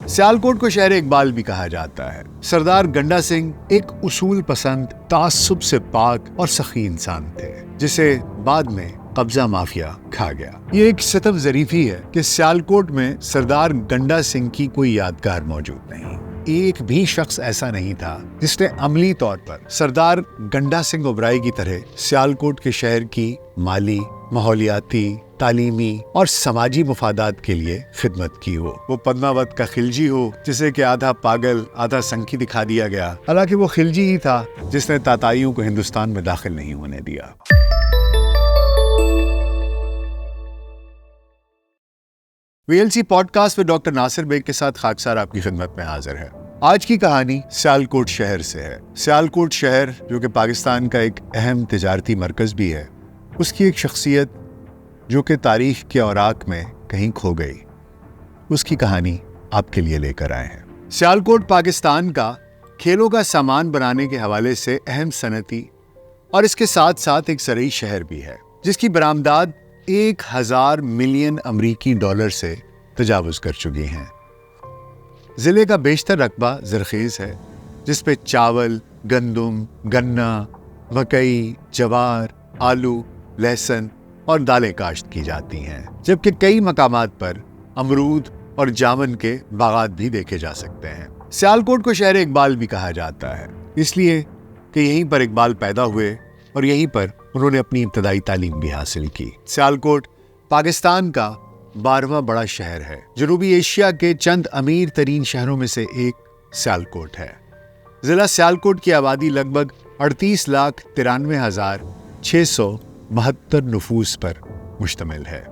سیالکوٹ کو شہر اقبال بھی کہا جاتا ہے۔ سردار گنڈا سنگھ ایک اصول پسند، تعصب سے پاک اور سخی انسان تھے، جسے بعد میں قبضہ مافیا کھا گیا۔ یہ ایک ستم ظریفی ہے کہ سیالکوٹ میں سردار گنڈا سنگھ کی کوئی یادگار موجود نہیں۔ ایک بھی شخص ایسا نہیں تھا جس نے عملی طور پر سردار گنڈا سنگھ اوبرائے کی طرح سیالکوٹ کے شہر کی مالی، ماحولیاتی، تعلیمی اور سماجی مفادات کے لیے خدمت کی ہو۔ وہ پدماوت کا خلجی ہو جسے کہ آدھا پاگل آدھا سنکی دکھا دیا گیا، حالانکہ وہ خلجی ہی تھا جس نے تاتائیوں کو ہندوستان میں داخل نہیں ہونے دیا۔ VLC پوڈ کاسٹ میں ڈاکٹر ناصر بیگ کے ساتھ خاکسار آپ کی خدمت میں حاضر ہے۔ آج کی کہانی سیالکوٹ شہر سے ہے۔ سیالکوٹ شہر جو کہ پاکستان کا ایک اہم تجارتی مرکز بھی ہے، اس کی ایک شخصیت جو کہ تاریخ کے اوراق میں کہیں کھو گئی، اس کی کہانی آپ کے لیے لے کر آئے ہیں۔ سیالکوٹ پاکستان کا کھیلوں کا سامان بنانے کے حوالے سے اہم صنعتی اور اس کے ساتھ ساتھ ایک زرعی شہر بھی ہے، جس کی برآمدات 1000 ملین امریکی ڈالر سے تجاوز کر چکی ہیں۔ ضلع کا بیشتر رقبہ زرخیز ہے، جس پہ چاول، گندم، گنا، مکئی، جوار، آلو، لہسن اور دالیں کاشت کی جاتی ہیں، جبکہ کئی مقامات پر امرود اور جامن کے باغات بھی دیکھے جا سکتے ہیں۔ سیالکوٹ کو شہر اقبال بھی کہا جاتا ہے، اس لیے کہ یہیں پر اقبال پیدا ہوئے اور یہیں پر انہوں نے اپنی ابتدائی تعلیم بھی حاصل کی۔ سیالکوٹ پاکستان کا 12واں بڑا شہر ہے۔ جنوبی ایشیا کے چند امیر ترین شہروں میں سے ایک سیالکوٹ ہے۔ ضلع سیالکوٹ کی آبادی لگ بھگ 38,93,672 نفوس پر مشتمل ہے۔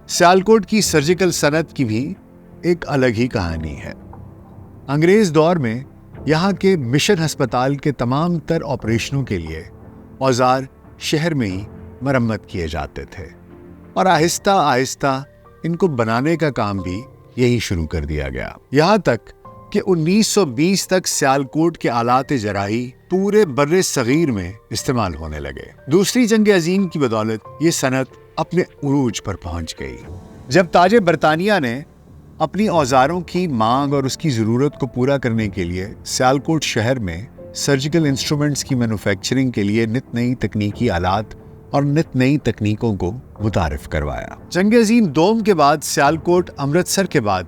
سیالکوٹ کی سرجیکل صنعت کی بھی ایک الگ ہی کہانی ہے۔ انگریز دور میں یہاں کے مشن ہسپتال کے تمام تر آپریشنوں کے لیے اوزار شہر میں ہی مرمت کیے جاتے تھے، اور آہستہ آہستہ ان کو بنانے کا کام بھی یہی شروع کر دیا گیا، یہاں تک کہ 1920 تک سیالکوٹ کے آلات جراحی پورے بر صغیر میں استعمال ہونے لگے۔ دوسری جنگ عظیم کی بدولت یہ صنعت اپنے عروج پر پہنچ گئی، جب تاج برطانیہ نے اپنی اوزاروں کی مانگ اور اس کی ضرورت کو پورا کرنے کے لیے سیالکوٹ شہر میں سرجیکل انسٹرومنٹس کی مینوفیکچرنگ کے لیے نت نئی تکنیکی آلات اور نت نئی تکنیکوں کو متعارف کروایا۔ جنگ عظیم دوم کے بعد سیالکوٹ امرتسر کے بعد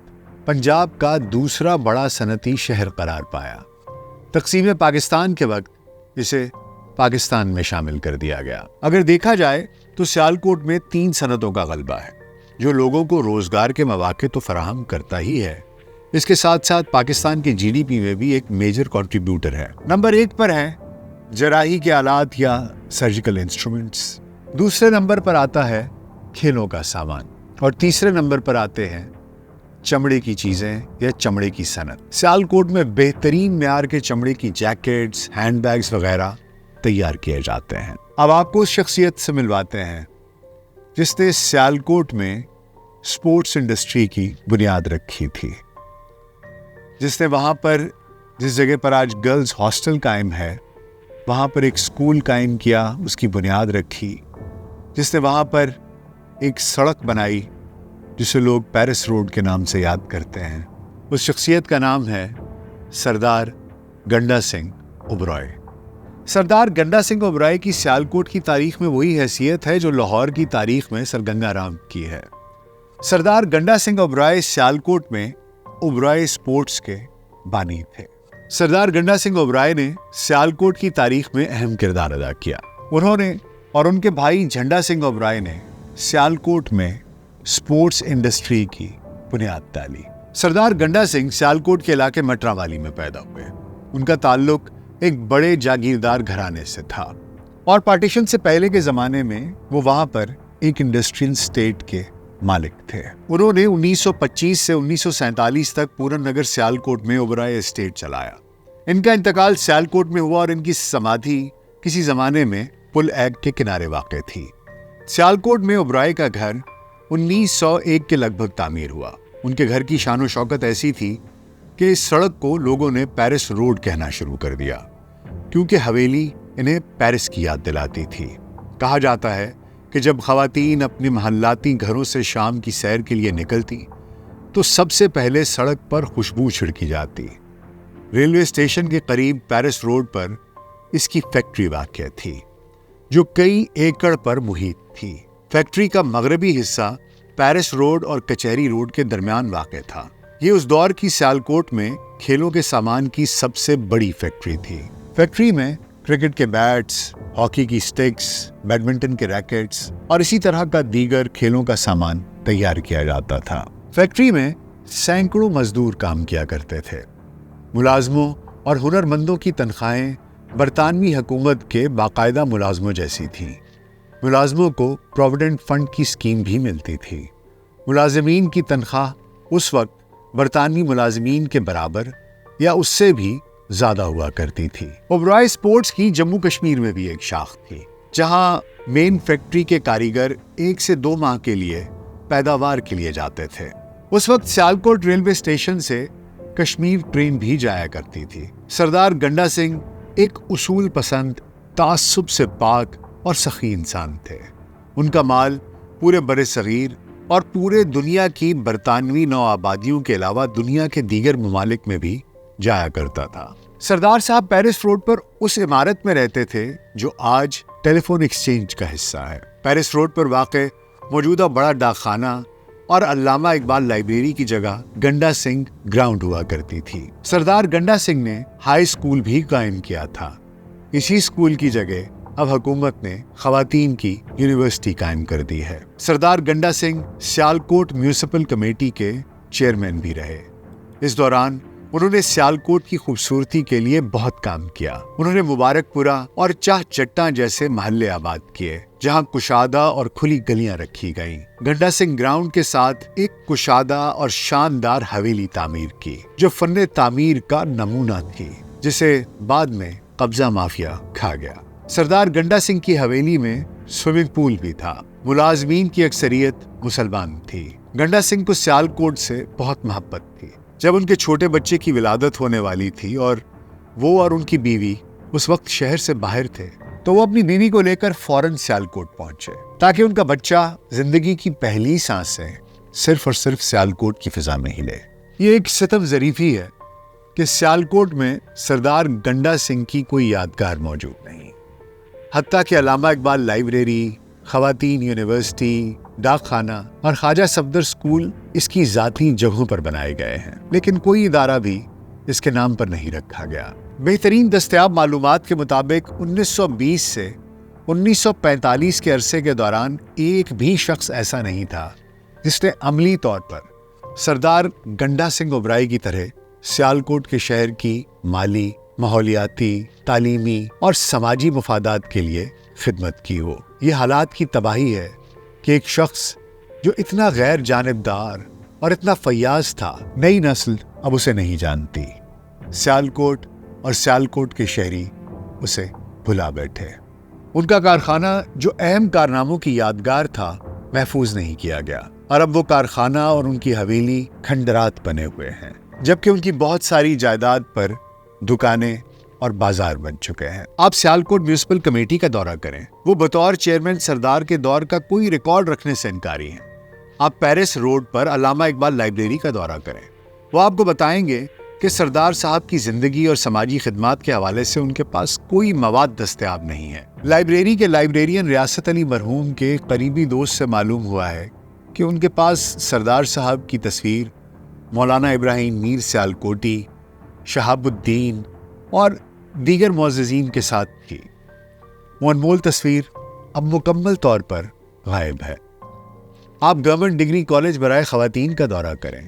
پنجاب کا دوسرا بڑا صنعتی شہر قرار پایا۔ تقسیم پاکستان کے وقت اسے پاکستان میں شامل کر دیا گیا۔ اگر دیکھا جائے تو سیالکوٹ میں 3 صنعتوں کا غلبہ ہے، جو لوگوں کو روزگار کے مواقع تو فراہم کرتا ہی ہے، اس کے ساتھ ساتھ پاکستان کے GDP میں بھی ایک میجر کنٹریبیوٹر ہے۔ نمبر 1 پر ہے جراحی کے آلات یا سرجیکل انسٹرومنٹس، دوسرے نمبر پر آتا ہے کھیلوں کا سامان، اور تیسرے نمبر پر آتے ہیں چمڑے کی چیزیں یا چمڑے کی صنعت۔ سیالکوٹ میں بہترین معیار کے چمڑے کی جیکٹس، ہینڈ بیگز وغیرہ تیار کیے جاتے ہیں۔ اب آپ کو اس شخصیت سے ملواتے ہیں جس نے سیالکوٹ میں سپورٹس انڈسٹری کی بنیاد رکھی تھی، جس نے وہاں پر جس جگہ پر آج گرلز ہاسٹل قائم ہے وہاں پر ایک سکول قائم کیا، اس کی بنیاد رکھی، جس نے وہاں پر ایک سڑک بنائی جسے لوگ پیرس روڈ کے نام سے یاد کرتے ہیں۔ اس شخصیت کا نام ہے سردار گنڈا سنگھ اوبرائے۔ سردار گنڈا سنگھ اوبرائے کی سیالکوٹ کی تاریخ میں وہی حیثیت ہے جو لاہور کی تاریخ میں سر گنگا رام کی ہے۔ سردار گنڈا سنگھ اوبرائے سیالکوٹ میں اوبرائے سپورٹس کے بانی تھے۔ سردار گنڈا سنگھ اوبرائے نے سیالکوٹ کی تاریخ میں اہم کردار ادا کیا۔ انہوں نے اور ان کے بھائی جھنڈا سنگھ اوبرائے نے سیالکوٹ میں سپورٹس انڈسٹری کی بنیاد ڈالی۔ سردار گنڈا سنگھ سیالکوٹ کے علاقے مٹراوالی میں پیدا ہوئے۔ ان کا تعلق ایک بڑے جاگیردار گھرانے سے تھا، اور پارٹیشن سے پہلے کے زمانے میں وہ وہاں پر ایک انڈسٹریل اسٹیٹ کے مالک تھے۔ انہوں نے 1925 سے 1947 تک پورن نگر سیالکوٹ میں اوبرائے اسٹیٹ چلایا۔ ان کا انتقال سیالکوٹ میں ہوا اور ان کی سمادھی کسی زمانے میں پل ایگ کے کنارے واقع تھی۔ سیالکوٹ میں اوبرائے کا گھر 1901 کے لگ بھگ تعمیر ہوا۔ ان کے گھر کی شان و شوکت ایسی تھی کہ اس سڑک کو لوگوں نے پیرس روڈ کہنا شروع کر دیا، کیونکہ حویلی انہیں پیرس کی یاد دلاتی تھی۔ کہا جاتا ہے کہ جب خواتین اپنے محلاتی گھروں سے شام کی سیر کے لیے نکلتی تو سب سے پہلے سڑک پر خوشبو چھڑکی جاتی۔ ریلوے اسٹیشن کے قریب پیرس روڈ پر اس کی فیکٹری واقع تھی جو کئی ایکڑ پر محیط تھی۔ فیکٹری کا مغربی حصہ پیرس روڈ اور کچہری روڈ کے درمیان واقع تھا۔ یہ اس دور کی سیالکوٹ میں کھیلوں کے سامان کی سب سے بڑی فیکٹری تھی۔ فیکٹری میں کرکٹ کے بیٹس، ہاکی کی سٹکس، بیڈمنٹن کے ریکٹس اور اسی طرح کا دیگر کھیلوں کا سامان تیار کیا جاتا تھا۔ فیکٹری میں سینکڑوں مزدور کام کیا کرتے تھے۔ ملازموں اور ہنرمندوں کی تنخواہیں برطانوی حکومت کے باقاعدہ ملازموں جیسی تھیں۔ ملازموں کو پروویڈنٹ فنڈ کی اسکیم بھی ملتی تھی۔ ملازمین کی تنخواہ اس وقت برطانوی ملازمین کے برابر یا اس سے بھی زیادہ ہوا کرتی تھی۔ اوبرائے اسپورٹس کی جموں کشمیر میں بھی ایک شاخ تھی، جہاں مین فیکٹری کے کاریگر 1 سے 2 ماہ کے لیے پیداوار کے لیے جاتے تھے۔ اس وقت سیالکوٹ ریلوے اسٹیشن سے کشمیر ٹرین بھی جایا کرتی تھی۔ سردار گنڈا سنگھ ایک اصول پسند، تعصب سے پاک اور سخی انسان تھے۔ ان کا مال پورے بر صغیر اور پورے دنیا کی برطانوی نو آبادیوں کے علاوہ دنیا کے دیگر ممالک میں بھی جایا کرتا تھا۔ سردار صاحب پیرس روڈ پر اس عمارت میں رہتے تھے جو آج ٹیلی فون ایکسچینج کا حصہ ہے۔ پیرس روڈ پر واقع موجودہ بڑا ڈاک خانہ اور علامہ اقبال لائبریری کی جگہ گنڈا سنگھ گراؤنڈ ہوا کرتی تھی۔ سردار گنڈا سنگھ نے ہائی اسکول بھی قائم کیا تھا۔ اسی اسکول کی جگہ اب حکومت نے خواتین کی یونیورسٹی قائم کر دی ہے۔ سردار گنڈا سنگھ سیالکوٹ میونسپل کمیٹی کے چیئرمین بھی رہے۔ اس دوران انہوں نے سیالکوٹ کی خوبصورتی کے لیے بہت کام کیا۔ انہوں نے مبارک پورہ اور چاہ چٹاں جیسے محلے آباد کیے، جہاں کشادہ اور کھلی گلیاں رکھی گئیں۔ گنڈا سنگھ گراؤنڈ کے ساتھ ایک کشادہ اور شاندار حویلی تعمیر کی، جو فن تعمیر کا نمونہ تھی، جسے بعد میں قبضہ مافیا کھا گیا۔ سردار گنڈا سنگھ کی حویلی میں سوئمنگ پول بھی تھا۔ ملازمین کی اکثریت مسلمان تھی۔ گنڈا سنگھ کو سیالکوٹ سے بہت محبت تھی۔ جب ان کے چھوٹے بچے کی ولادت ہونے والی تھی اور وہ اور ان کی بیوی اس وقت شہر سے باہر تھے، تو وہ اپنی بیوی کو لے کر فوراً سیالکوٹ پہنچے تاکہ ان کا بچہ زندگی کی پہلی سانسیں صرف اور صرف سیالکوٹ کی فضا میں ہی لے۔ یہ ایک ستم ظریفی ہے کہ سیالکوٹ میں سردار گنڈا سنگھ کی کوئی یادگار موجود نہیں، حتیٰ کہ علامہ اقبال لائبریری، خواتین یونیورسٹی، ڈاک خانہ اور خواجہ صفدر اسکول اس کی ذاتی جگہوں پر بنائے گئے ہیں، لیکن کوئی ادارہ بھی اس کے نام پر نہیں رکھا گیا۔ بہترین دستیاب معلومات کے مطابق 1920 سے 1945 کے عرصے کے دوران ایک بھی شخص ایسا نہیں تھا جس نے عملی طور پر سردار گنڈا سنگھ اوبرائے کی طرح سیالکوٹ کے شہر کی مالی، ماحولیاتی، تعلیمی اور سماجی مفادات کے لیے خدمت کی ہو۔ یہ حالات کی تباہی ہے کہ ایک شخص جو اتنا غیر جانبدار اور اتنا فیاض تھا، نئی نسل اب اسے نہیں جانتی۔ سیالکوٹ اور سیالکوٹ کے شہری اسے بھلا بیٹھے۔ ان کا کارخانہ جو اہم کارناموں کی یادگار تھا، محفوظ نہیں کیا گیا، اور اب وہ کارخانہ اور ان کی حویلی کھنڈرات بنے ہوئے ہیں، جبکہ ان کی بہت ساری جائیداد پر دکانیں اور بازار بن چکے ہیں۔ آپ سیالکوٹ میونسپل کمیٹی کا دورہ کریں، وہ بطور چیئرمین سردار کے دور کا کوئی ریکارڈ رکھنے سے انکاری ہیں۔ آپ پیرس روڈ پر علامہ اقبال لائبریری کا دورہ کریں، وہ آپ کو بتائیں گے کہ سردار صاحب کی زندگی اور سماجی خدمات کے حوالے سے ان کے پاس کوئی مواد دستیاب نہیں ہے۔ لائبریری کے لائبریرین ریاست علی مرحوم کے قریبی دوست سے معلوم ہوا ہے کہ ان کے پاس سردار صاحب کی تصویر، مولانا ابراہیم میر سیالکوٹی، شہاب الدین اور دیگر معززین کے ساتھ تھی۔ وہ انمول تصویر اب مکمل طور پر غائب ہے۔ آپ گورنمنٹ ڈگری کالج برائے خواتین کا دورہ کریں،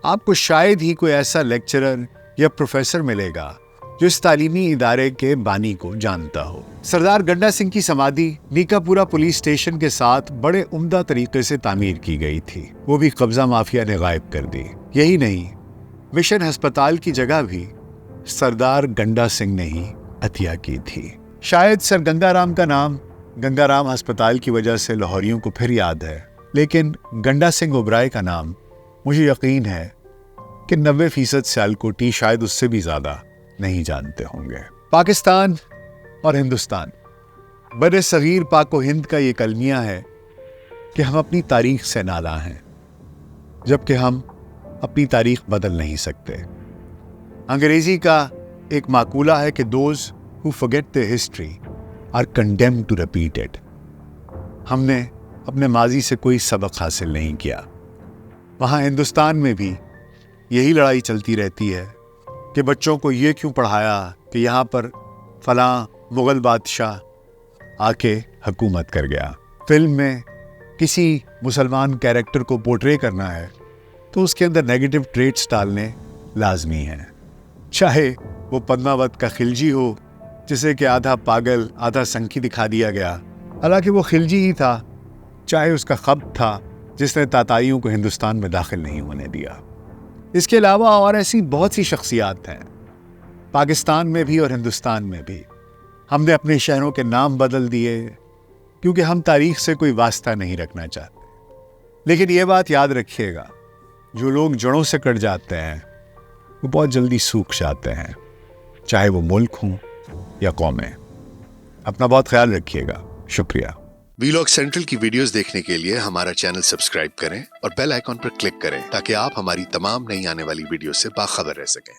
آپ کو شاید ہی کوئی ایسا لیکچرر یا پروفیسر ملے گا جو اس تعلیمی ادارے کے بانی کو جانتا ہو۔ سردار گنڈا سنگھ کی سمادھی نیکا پورا پولیس اسٹیشن کے ساتھ بڑے عمدہ طریقے سے تعمیر کی گئی تھی، وہ بھی قبضہ مافیا نے غائب کر دی۔ یہی نہیں، مشن ہسپتال کی جگہ بھی سردار گنڈا سنگھ نے ہی عطیہ کی تھی۔ شاید سر گنگا رام کا نام گنگا رام ہسپتال کی وجہ سے لاہوریوں کو پھر یاد ہے، لیکن گنڈا سنگھ اوبرائے کا نام مجھے یقین ہے کہ 90% سیالکوٹی شاید اس سے بھی زیادہ نہیں جانتے ہوں گے۔ پاکستان اور ہندوستان، بر صغیر پاک و ہند کا یہ کلمیہ ہے کہ ہم اپنی تاریخ سے نالاں ہیں، جبکہ ہم اپنی تاریخ بدل نہیں سکتے۔ انگریزی کا ایک مقولہ ہے کہ those who forget their history are condemned to repeat it۔ ہم نے اپنے ماضی سے کوئی سبق حاصل نہیں کیا۔ وہاں ہندوستان میں بھی یہی لڑائی چلتی رہتی ہے کہ بچوں کو یہ کیوں پڑھایا کہ یہاں پر فلاں مغل بادشاہ آ کے حکومت کر گیا۔ فلم میں کسی مسلمان کیریکٹر کو پورٹرے کرنا ہے تو اس کے اندر نیگیٹو ٹریٹس ڈالنے لازمی ہیں، چاہے وہ پدماوت کا خلجی ہو جسے کہ آدھا پاگل آدھا سنکی دکھا دیا گیا، حالانکہ وہ خلجی ہی تھا، چاہے اس کا خبت تھا جس نے تاتائیوں کو ہندوستان میں داخل نہیں ہونے دیا۔ اس کے علاوہ اور ایسی بہت سی شخصیات ہیں پاکستان میں بھی اور ہندوستان میں بھی۔ ہم نے اپنے شہروں کے نام بدل دیے کیونکہ ہم تاریخ سے کوئی واسطہ نہیں رکھنا چاہتے۔ لیکن یہ بات یاد رکھیے گا، جو لوگ جڑوں سے کٹ جاتے ہیں وہ بہت جلدی سوکھ جاتے ہیں، چاہے وہ ملک ہوں یا قومیں۔ اپنا بہت خیال رکھیے گا۔ شکریہ۔ وی لاگ سینٹرل کی ویڈیوز دیکھنے کے لیے ہمارا چینل سبسکرائب کریں اور بیل آئیکن پر کلک کریں تاکہ آپ ہماری تمام نئی آنے والی ویڈیو سے باخبر رہ سکیں۔